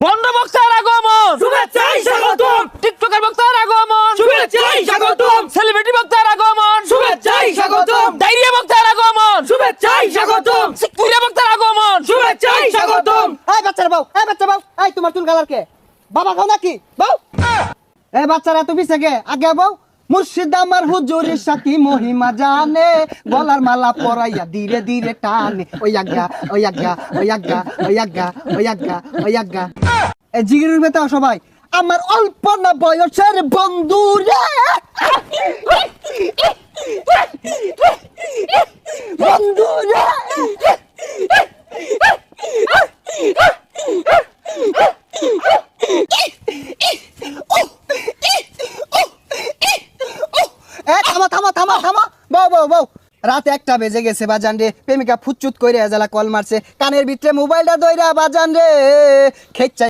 বন্ধ বক্তার আগমন, শুভেচ্ছায় স্বাগতম, টিকটকের বক্তার আগমন, শুভেচ্ছায় স্বাগতম, সেলিব্রিটি বক্তার আগমন, শুভেচ্ছায় স্বাগতম, ডায়রিয়া বক্তার আগমন, শুভেচ্ছায় স্বাগতম, সিকুইরা বক্তার আগমন, শুভেচ্ছায় স্বাগতম। এই বাচ্চারা বাউ, এই বাচ্চা বাউ, এই তোমার চুল কালার কে? বাবা খাও নাকি? বাউ। এই বাচ্চারা এত পিছে কে? আগে বাউ। মুর্শিদ আমার হুজুরের সাথী মহিমা জানে, গলার মালা পরাইয়া ধীরে ধীরে টানে। ওই আজ্ঞা, ওই আজ্ঞা, ওই আজ্ঞা, ওই আজ্ঞা, ওই আজ্ঞা, ওই আজ্ঞা। এই জিগির বেতাও সবাই। আমার অল্প না বয়সের বন্ধু রে, বন্ধু রে। থামা থামা থামা থামা, বউ বউ বউ। রাত 1টা বেজে গেছে বাজান রে, প্রেমিকা ফুচুত কইরা এজালা কল মারছে, কানের ভিতরে মোবাইলটা দইরা বাজান রে খেচ্চা